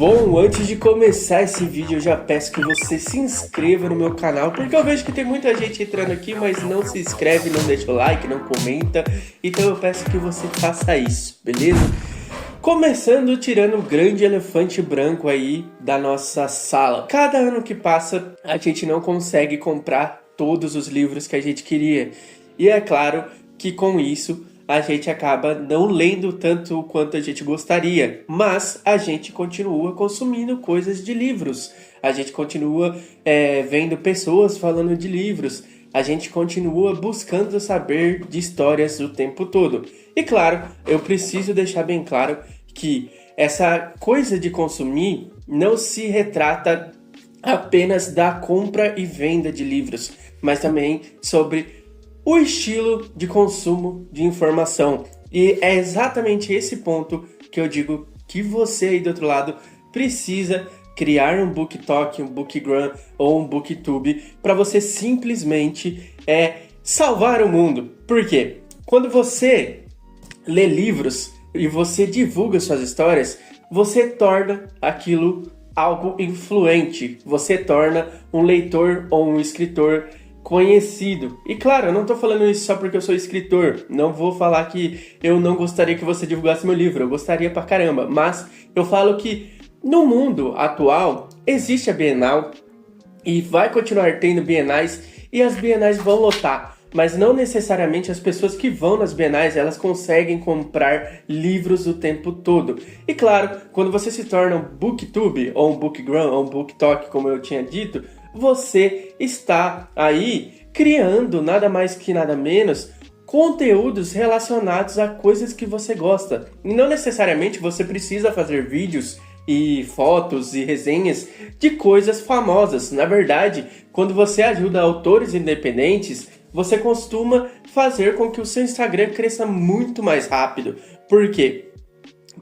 Bom, antes de começar esse vídeo, eu já peço que você se inscreva no meu canal, porque eu vejo que tem muita gente entrando aqui, mas não se inscreve, não deixa o like, não comenta. Então eu peço que você faça isso, beleza? Começando tirando o grande elefante branco aí da nossa sala. Cada ano que passa, a gente não consegue comprar todos os livros que a gente queria. E é claro que com isso a gente acaba não lendo tanto quanto a gente gostaria, mas a gente continua consumindo coisas de livros, a gente continua vendo pessoas falando de livros, a gente continua buscando saber de histórias o tempo todo. E claro, eu preciso deixar bem claro que essa coisa de consumir não se retrata apenas da compra e venda de livros, mas também sobre o estilo de consumo de informação. E é exatamente esse ponto que eu digo que você aí do outro lado precisa criar um BookTok, um BookGram ou um BookTube para você simplesmente salvar o mundo. Por quê? Quando você lê livros e você divulga suas histórias, você torna aquilo algo influente. Você torna um leitor ou um escritor conhecido. E claro, eu não tô falando isso só porque eu sou escritor. Não vou falar que eu não gostaria que você divulgasse meu livro. Eu gostaria pra caramba. Mas eu falo que no mundo atual existe a Bienal e vai continuar tendo bienais e as bienais vão lotar. Mas não necessariamente as pessoas que vão nas bienais, elas conseguem comprar livros o tempo todo. E claro, quando você se torna um BookTube, ou um BookGram, ou um BookTok, como eu tinha dito, você está aí criando nada mais que nada menos conteúdos relacionados a coisas que você gosta. E não necessariamente você precisa fazer vídeos e fotos e resenhas de coisas famosas. Na verdade, quando você ajuda autores independentes, você costuma fazer com que o seu Instagram cresça muito mais rápido. Por quê?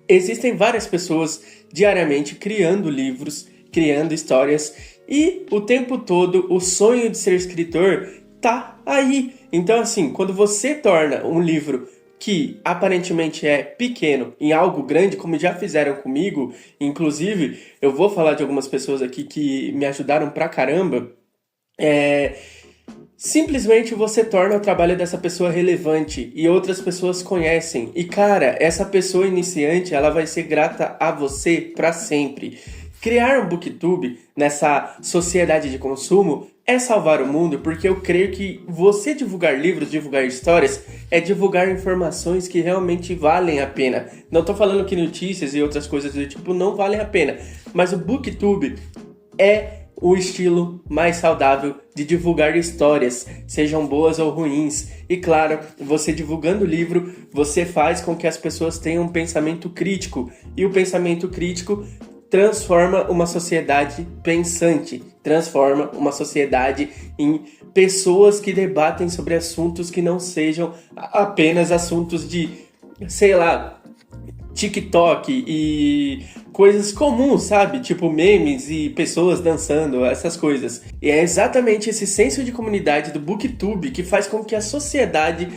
Existem várias pessoas diariamente criando livros, criando histórias e o tempo todo o sonho de ser escritor tá aí. Então assim, quando você torna um livro que aparentemente é pequeno em algo grande, como já fizeram comigo, inclusive eu vou falar de algumas pessoas aqui que me ajudaram pra caramba, simplesmente você torna o trabalho dessa pessoa relevante e outras pessoas conhecem. E cara, essa pessoa iniciante, ela vai ser grata a você para sempre. Criar um BookTube nessa sociedade de consumo é salvar o mundo, porque eu creio que você divulgar livros, divulgar histórias, é divulgar informações que realmente valem a pena. Não tô falando que notícias e outras coisas do tipo não valem a pena, mas o BookTube é o estilo mais saudável de divulgar histórias, sejam boas ou ruins. E claro, você divulgando o livro, você faz com que as pessoas tenham um pensamento crítico. E o pensamento crítico transforma uma sociedade pensante, transforma uma sociedade em pessoas que debatem sobre assuntos que não sejam apenas assuntos de, sei lá, TikTok e coisas comuns, sabe? Tipo memes e pessoas dançando, essas coisas. E é exatamente esse senso de comunidade do BookTube que faz com que a sociedade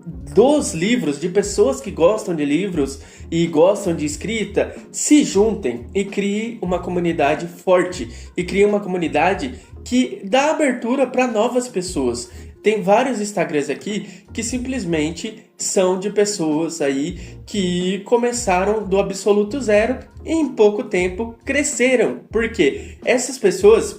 dos livros, de pessoas que gostam de livros e gostam de escrita, se juntem e criem uma comunidade forte. E criem uma comunidade que dá abertura para novas pessoas. Tem vários Instagrams aqui que simplesmente são de pessoas aí que começaram do absoluto zero e em pouco tempo cresceram. Por quê? Essas pessoas,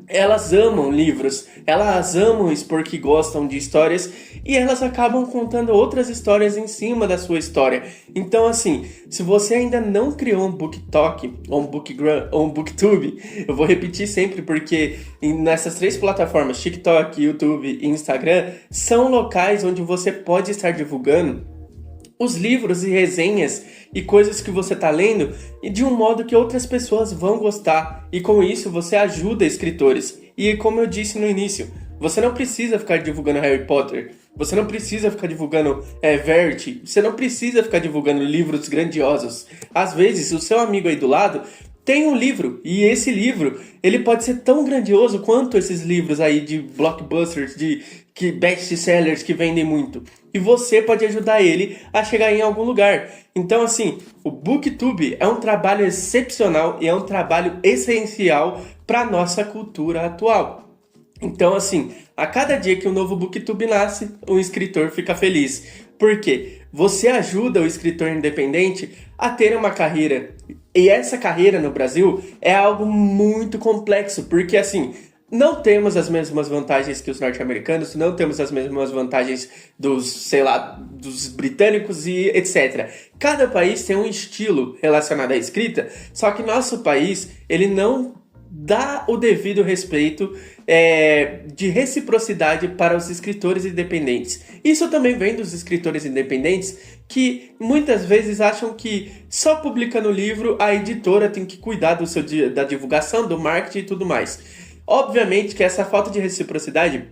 elas amam livros, elas amam expor que gostam de histórias e elas acabam contando outras histórias em cima da sua história. Então assim, se você ainda não criou um BookTok, ou um BookGram, ou um BookTube, eu vou repetir sempre porque nessas três plataformas, TikTok, YouTube e Instagram, são locais onde você pode estar divulgando os livros e resenhas e coisas que você está lendo e de um modo que outras pessoas vão gostar. E com isso você ajuda escritores. E como eu disse no início, você não precisa ficar divulgando Harry Potter, você não precisa ficar divulgando Verity, você não precisa ficar divulgando livros grandiosos. Às vezes o seu amigo aí do lado, tem um livro, e esse livro, ele pode ser tão grandioso quanto esses livros aí de blockbusters, de best-sellers que vendem muito. E você pode ajudar ele a chegar em algum lugar. Então, assim, o BookTube é um trabalho excepcional e é um trabalho essencial para a nossa cultura atual. Então, assim, a cada dia que um novo BookTube nasce, um escritor fica feliz. Por quê? Você ajuda o escritor independente a ter uma carreira. E essa carreira no Brasil é algo muito complexo, porque, assim, não temos as mesmas vantagens que os norte-americanos, não temos as mesmas vantagens dos britânicos e etc. Cada país tem um estilo relacionado à escrita, só que nosso país, ele não dá o devido respeito de reciprocidade para os escritores independentes. Isso também vem dos escritores independentes que muitas vezes acham que só publicando o livro a editora tem que cuidar da divulgação, do marketing e tudo mais. Obviamente que essa falta de reciprocidade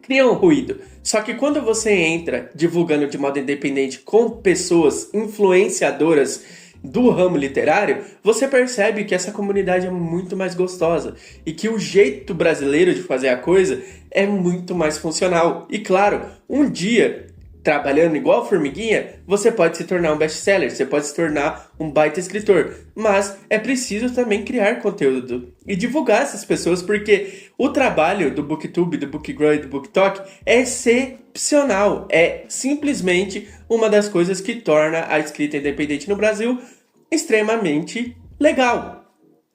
cria um ruído. Só que quando você entra divulgando de modo independente com pessoas influenciadoras do ramo literário, você percebe que essa comunidade é muito mais gostosa e que o jeito brasileiro de fazer a coisa é muito mais funcional. E claro, um dia, trabalhando igual formiguinha, você pode se tornar um best-seller, você pode se tornar um baita escritor. Mas é preciso também criar conteúdo e divulgar essas pessoas, porque o trabalho do BookTube, do BookGrow e do BookTok é excepcional. É simplesmente uma das coisas que torna a escrita independente no Brasil extremamente legal.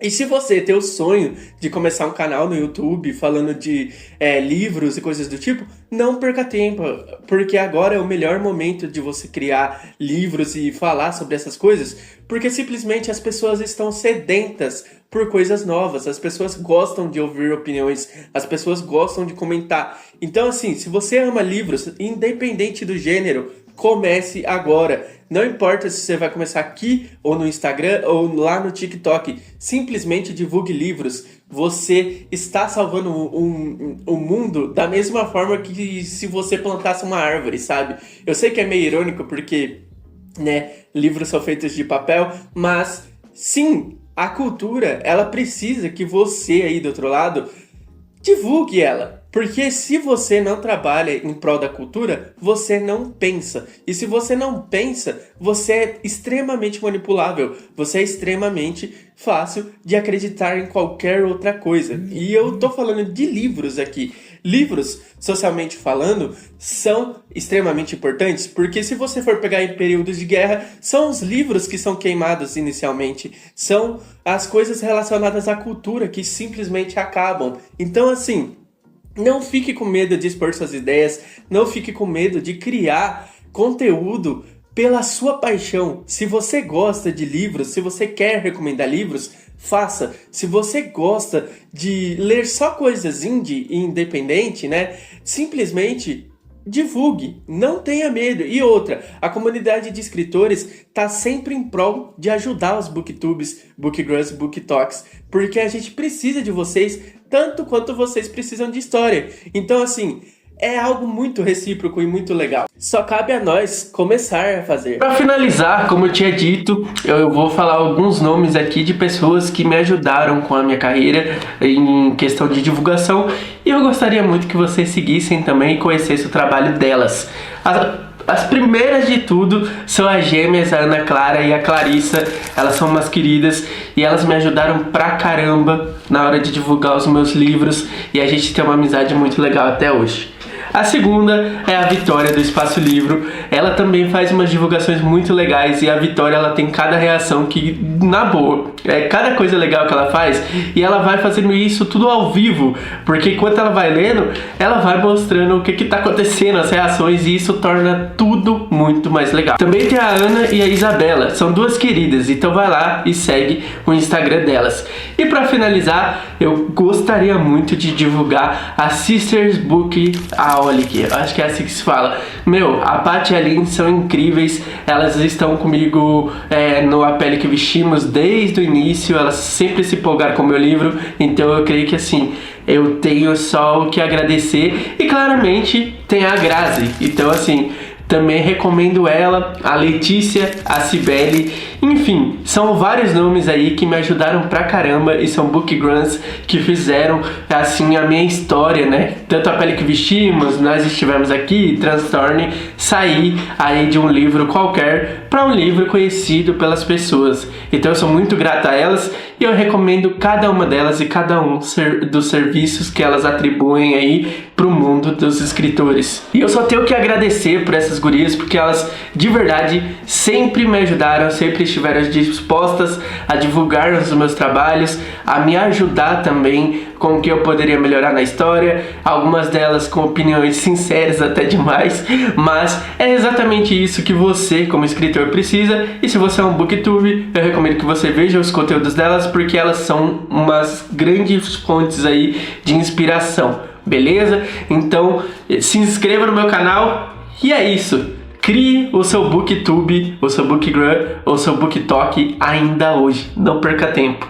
E se você tem o sonho de começar um canal no YouTube falando de livros e coisas do tipo, não perca tempo, porque agora é o melhor momento de você criar livros e falar sobre essas coisas, porque simplesmente as pessoas estão sedentas por coisas novas, as pessoas gostam de ouvir opiniões, as pessoas gostam de comentar. Então, assim, se você ama livros, independente do gênero, comece agora. Não importa se você vai começar aqui, ou no Instagram, ou lá no TikTok. Simplesmente divulgue livros. Você está salvando o mundo da mesma forma que se você plantasse uma árvore, sabe? Eu sei que é meio irônico porque, livros são feitos de papel, mas sim, a cultura, ela precisa que você aí do outro lado divulgue ela. Porque se você não trabalha em prol da cultura, você não pensa. E se você não pensa, você é extremamente manipulável. Você é extremamente fácil de acreditar em qualquer outra coisa. E eu tô falando de livros aqui. Livros, socialmente falando, são extremamente importantes, porque se você for pegar em períodos de guerra, são os livros que são queimados inicialmente. São as coisas relacionadas à cultura que simplesmente acabam. Então, assim, não fique com medo de expor suas ideias, não fique com medo de criar conteúdo pela sua paixão. Se você gosta de livros, se você quer recomendar livros, faça. Se você gosta de ler só coisas indie e independente, simplesmente divulgue, não tenha medo. E outra, a comunidade de escritores está sempre em prol de ajudar os booktubes, bookgrows, booktalks, porque a gente precisa de vocês tanto quanto vocês precisam de história. Então, assim, é algo muito recíproco e muito legal. Só cabe a nós começar a fazer. Para finalizar, como eu tinha dito, eu vou falar alguns nomes aqui de pessoas que me ajudaram com a minha carreira em questão de divulgação, e eu gostaria muito que vocês seguissem também e conhecessem o trabalho delas. As primeiras de tudo são as gêmeas, a Ana Clara e a Clarissa. Elas são umas queridas e elas me ajudaram pra caramba na hora de divulgar os meus livros, e a gente tem uma amizade muito legal até hoje. A segunda é a Vitória do Espaço Livro. Ela também faz umas divulgações muito legais, e a Vitória, ela tem cada reação que, na boa, é cada coisa legal que ela faz, e ela vai fazendo isso tudo ao vivo, porque enquanto ela vai lendo, ela vai mostrando o que tá acontecendo, as reações, e isso torna tudo muito mais legal. Também tem a Ana e a Isabela, são duas queridas, então vai lá e segue o Instagram delas. E para finalizar, eu gostaria muito de divulgar a Sisters Book Aholic, acho que é assim que se fala. A Paty e a Aline são incríveis, elas estão comigo no A Pele que Vestimos desde o início, elas sempre se empolgaram com o meu livro, então eu creio que assim, eu tenho só o que agradecer. E claramente tem a Grazi, então assim, também recomendo ela, a Letícia, a Cibele Enfim, são vários nomes aí que me ajudaram pra caramba e são bookgrams que fizeram, assim, a minha história, né? Tanto A Pele que Vestimos, Nós Estivemos Aqui, Transtorne, sair aí de um livro qualquer para um livro conhecido pelas pessoas. Então eu sou muito grato a elas e eu recomendo cada uma delas e cada um dos serviços que elas atribuem aí pro mundo dos escritores. E eu só tenho que agradecer por essas gurias, porque elas de verdade sempre me ajudaram, sempre estiveram dispostas a divulgar os meus trabalhos, a me ajudar também com o que eu poderia melhorar na história, algumas delas com opiniões sinceras até demais, mas é exatamente isso que você como escritor precisa. E se você é um booktube, eu recomendo que você veja os conteúdos delas, porque elas são umas grandes fontes aí de inspiração, beleza? Então se inscreva no meu canal e é isso. Crie o seu booktube, o seu bookgram, o seu booktalk ainda hoje. Não perca tempo.